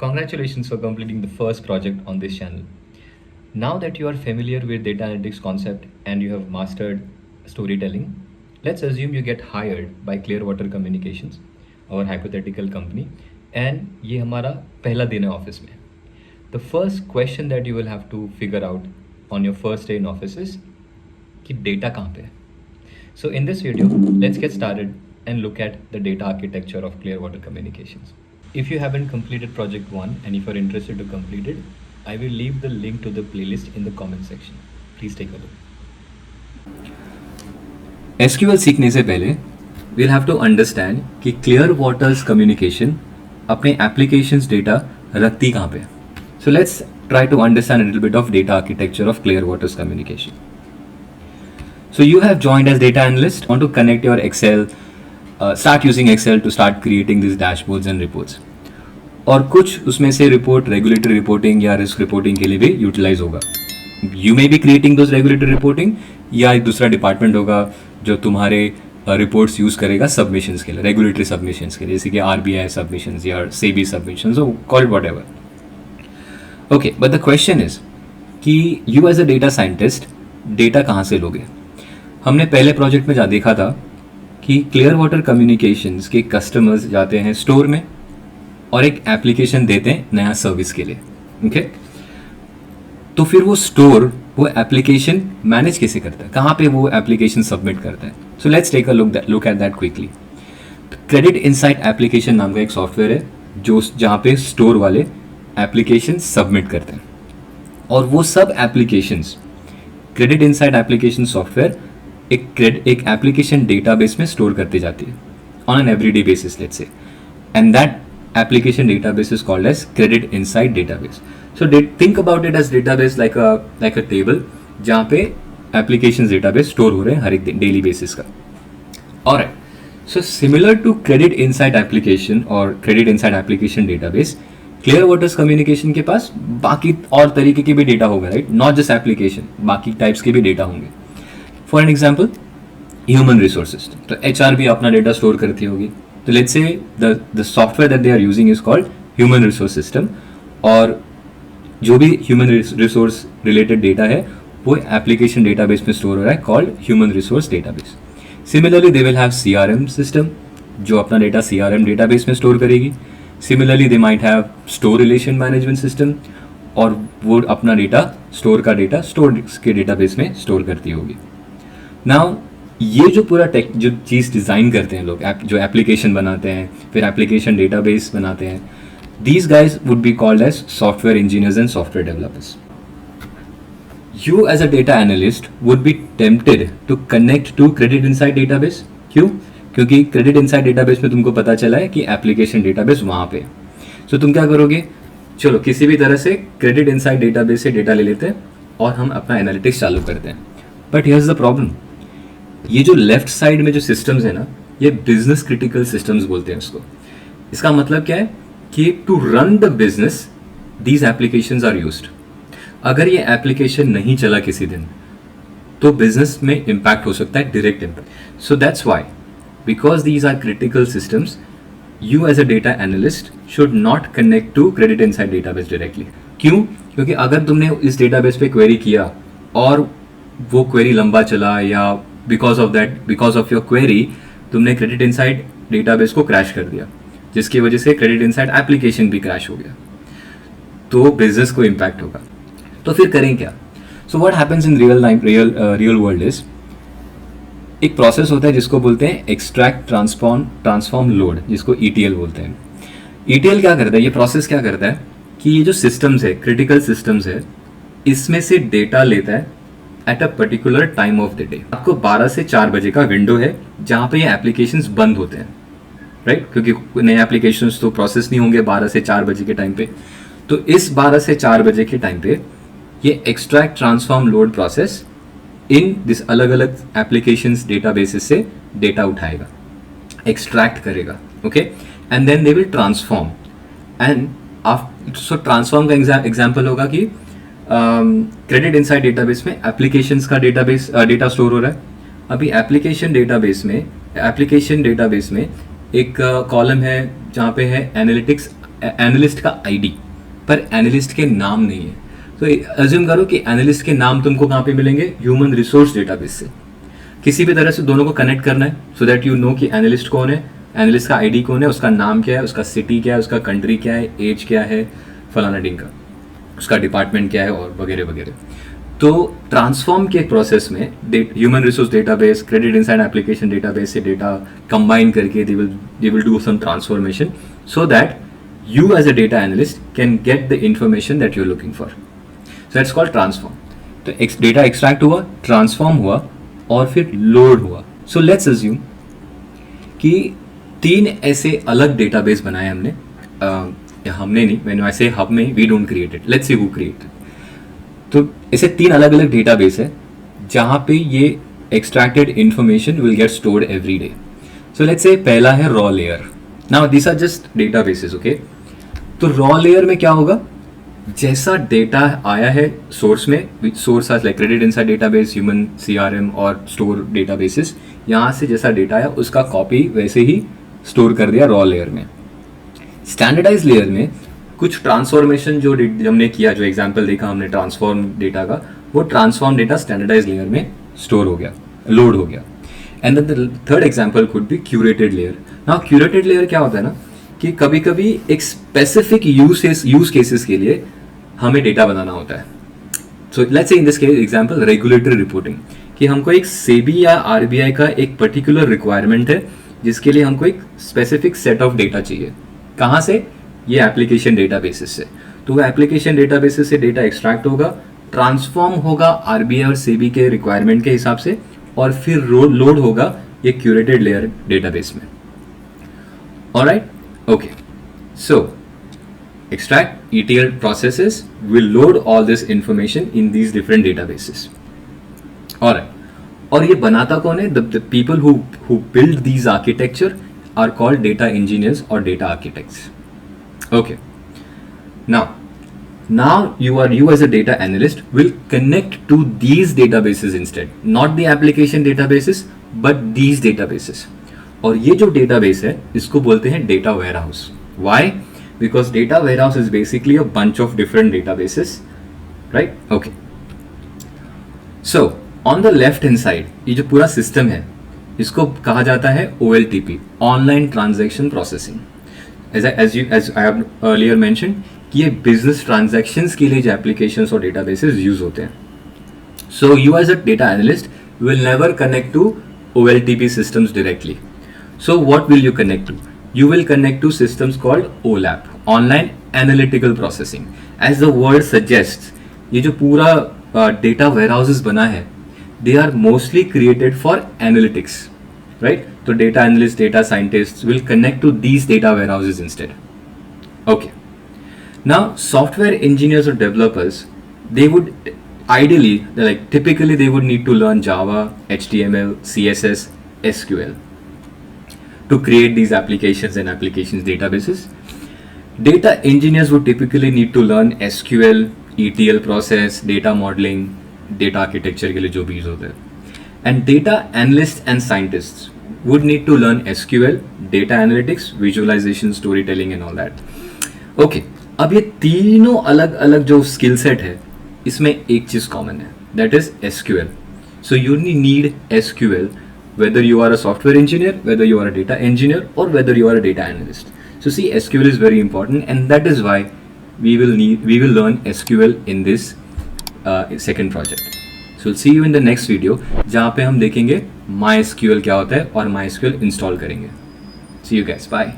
Congratulations for completing the first project on this channel. Now that you are familiar with data analytics concept and you have mastered storytelling, let's assume you get hired by Clearwater Communications, our hypothetical company, and ये हमारा पहला दिन है office में. The first question that you will have to figure out on your first day in office is कि data कहाँ पे है. So in this video, let's get started and look at the data architecture of Clearwater Communications. If you haven't completed project 1 and if you're interested to complete it, I will leave the link to the playlist in the comment section. Please take a look. SQL सीखने से पहले we'll have to understand कि Clearwater's communication अपने applications data रखती कहाँ पे. So let's try to understand a little bit of data architecture of Clearwater's communication. So you have joined as data analyst, want to connect your Excel, start using Excel to start creating these dashboards and reports. और कुछ उसमें से report regulatory reporting या risk reporting के लिए भी utilise होगा. You may be creating those regulatory reporting या एक दूसरा डिपार्टमेंट होगा जो तुम्हारे रिपोर्ट्स यूज करेगा सबमिशंस के लिए, रेगुलेटरी सबमिशंस के लिए, जैसे कि आरबीआई सबमिशंस या SEBI submissions, call it whatever. Okay, but the question is कि you as a data scientist data कहाँ से लोगे. हमने पहले प्रोजेक्ट में देखा था कि क्लियरवाटर कम्युनिकेशंस के कस्टमर्स जाते हैं स्टोर में और एक एप्लीकेशन देते हैं नया सर्विस के लिए. ओके, तो फिर वो स्टोर वो एप्लीकेशन मैनेज कैसे करता है, कहाँ पे वो एप्लीकेशन सबमिट करता है. So let's take a look at that quickly. Credit insight application नाम का एक सॉफ्टवेयर है जो जहाँ पे स्टोर वाले एप्लीकेशन सबमिट करते हैं, और वो सब applications credit insight application software एक एप्लीकेशन डेटाबेस में स्टोर करती जाती है on an everyday basis, let's say, and that application database is called as credit insight database. So think about it as database like a table जहाँ पे applications database store हो रहे हैं हर एक दिन daily basis का. Alright, so similar to credit insight application or credit insight application database, Clearwater's communication के पास बाकी और तरीके के भी डेटा होगा, right? Not just application, बाकी types के भी डेटा होंगे. For an example, human resources. तो HR भी अपना डेटा स्टोर करती होगी. तो let's say the software that they are using is called human resource system, और जो भी human resource related data है वो application database में store हो रहा है called human resource database. Similarly they will have CRM system जो अपना data CRM database में store करेगी. Similarly they might have store relation management system, और वो अपना data store का data store के database में store करती होगी. Now ये जो पूरा जो चीज़ डिज़ाइन करते हैं लोग, जो एप्लीकेशन बनाते हैं, फिर एप्लीकेशन डेटाबेस बनाते हैं, these guys would be called as software engineers and software developers. You as a data analyst would be tempted to connect to credit insight database. क्यों? क्योंकि क्रेडिट इनसाइट डेटाबेस में तुमको पता चला है कि एप्लीकेशन डेटाबेस वहाँ पे. सो तुम क्या करोगे, चलो किसी भी तरह से क्रेडिट इनसाइट डेटाबेस से डेटा ले लेते हैं और हम अपना एनालिटिक्स चालू करते हैं. But here is the problem, ये जो लेफ्ट साइड में जो सिस्टम्स है ना, ये बिजनेस क्रिटिकल सिस्टम्स बोलते हैं इसको. इसका मतलब क्या है कि to run the business these applications are used. अगर ये एप्लीकेशन नहीं चला किसी दिन तो बिजनेस में इम्पैक्ट हो सकता है, direct impact. So that's why, because these are critical systems, you as a data analyst should not connect to credit insight database directly. क्यों? क्योंकि अगर तुमने इस डेटाबेस पे क्वेरी किया और वो क्वेरी लंबा चला, या बिकॉज ऑफ योर क्वेरी तुमने क्रेडिट इनसाइट डेटाबेस को क्रैश कर दिया, जिसकी वजह से क्रेडिट इनसाइट एप्लीकेशन भी क्रैश हो गया, तो बिजनेस को इम्पैक्ट होगा. तो फिर करें क्या? So what happens in real world is, एक प्रोसेस होता है जिसको बोलते हैं एक्सट्रैक्ट ट्रांसफॉर्म लोड, जिसको ETL बोलते हैं. ETL क्या करता है, ये प्रोसेस क्या करता है कि ये जो सिस्टम्स है, क्रिटिकल सिस्टम्स है, इसमें से डेटा लेता है at a particular time of the day. आपको 12 से 4 बजे का विंडो है जहाँ पे ये एप्लीकेशंस बंद होते हैं, राइट? क्योंकि नए एप्लीकेशंस तो प्रोसेस नहीं होंगे 12 से 4 बजे के टाइम पे. तो इस 12 से 4 बजे के टाइम पे ये extract transform load process in this अलग अलग एप्लीकेशंस डेटाबेसेस से डेटा उठाएगा, एक्सट्रैक्ट करेगा, okay, and then they will transform. And so transform का एग्जाम्पल होगा कि क्रेडिट इनसाइट डेटाबेस में एप्लीकेशंस का डेटा स्टोर हो रहा है. अभी एप्लीकेशन डेटाबेस में एक कॉलम है जहाँ पे है एनालिटिक्स एनालिस्ट का आईडी, पर एनालिस्ट के नाम नहीं है। तो अज्यूम करो कि एनालिस्ट के नाम तुमको कहाँ पे मिलेंगे, ह्यूमन रिसोर्स डेटाबेस से। किसी भी तरह से दोनों को कनेक्ट करना है सो दैट यू नो कि एनालिस्ट कौन है, एनालिस्ट का आईडी कौन है, उसका नाम क्या है, उसका सिटी क्या है, उसका कंट्री क्या है, एज क्या है, फलाना डिंग का, उसका डिपार्टमेंट क्या है और वगैरह वगैरह। तो ट्रांसफॉर्म के प्रोसेस में human resource database, credit inside application database से डेटा कंबाइन करके they will do some transformation so that you as a data analyst can get the information that you're looking for. So that's called transform. तो data extract हुआ, transform हुआ और फिर load हुआ. So let's assume कि 3 ऐसे अलग database बनाए हमने, हमने नहीं, मैंने ऐसे हब में we don't create it, let's see who created. तो ऐसे 3 अलग अलग डेटाबेस है जहाँ पे ये extracted information will get stored every day. So let's say पहला है raw layer. Now this are just databases, okay. तो रॉ लेयर में क्या होगा, जैसा डेटा आया है सोर्स में, source like credit inside database, human CRM और स्टोर डेटाबेसेस, यहाँ से जैसा डेटा आया उसका कॉपी वैसे ही स्टोर कर दिया रॉ लेयर में. स्टैंडर्डाइज लेयर में कुछ ट्रांसफॉर्मेशन जो हमने किया, जो एग्जांपल देखा हमने ट्रांसफॉर्म डेटा का, वो ट्रांसफॉर्म डेटा स्टैंडर्डाइज लेयर में स्टोर हो गया, लोड हो गया. And the third example could be curated layer. Now curated layer क्या होता है ना, कि कभी कभी एक स्पेसिफिक यूज केसेस के लिए हमें डेटा बनाना होता है. सो लेट्स से in this case example regulatory reporting, कि हमको एक सेबी या आरबीआई का एक पर्टिकुलर रिक्वायरमेंट है जिसके लिए हमको एक स्पेसिफिक सेट ऑफ डेटा चाहिए. कहाँ से, ये एप्लीकेशन डेटाबेसेस से. तो वो एप्लीकेशन डेटाबेसेस से डेटा एक्सट्रैक्ट होगा, ट्रांसफॉर्म होगा आरबीआई और सेबी के रिक्वायरमेंट के हिसाब से, और फिर लोड होगा ये क्यूरेटेड लेयर डेटाबेस में. Alright, okay, so extract ETL processes will load all this information in these different databases. Alright, और ये बनाता कौन है, the people who build these architecture are called data engineers or data architects. Okay, now you as a data analyst will connect to these databases instead, not the application databases but these databases. और ये जो database है इसको बोलते हैं data warehouse. Why? Because data warehouse is basically a bunch of different databases, right? Okay. So on the left hand side ये जो पूरा सिस्टम है इसको कहा जाता है OLTP, online transaction processing. As I have earlier mentioned कि ये बिजनेस ट्रांजैक्शंस के लिए जो एप्लीकेशंस और डेटाबेसेस यूज होते हैं. So you as a data analyst will never connect to OLTP systems directly. So what will you connect to? You will connect to systems called OLAP, Online Analytical Processing. As the word suggests, ये जो पूरा data warehouses बना है, they are mostly created for analytics, right? So data analysts, data scientists will connect to these data warehouses instead. Okay. Now software engineers or developers, they would ideally, typically they would need to learn Java, HTML, CSS, SQL. To create these applications and applications databases. Data engineers would typically need to learn SQL, ETL process, data modeling, data architecture के लिए जो भी use होता है. And data analysts and scientists would need to learn SQL, data analytics, visualization, storytelling and all that. Okay, अब ये तीनों अलग अलग जो स्किल सेट है इसमें एक चीज कॉमन है, that is SQL. So you need SQL whether you are a software engineer, whether you are a data engineer, or whether you are a data analyst. So see, SQL is very important, and that is why we will learn SQL in this second project. So we'll see you in the next video, जहाँ पे हम देखेंगे MySQL क्या होता है और MySQL install करेंगे. See you guys, bye.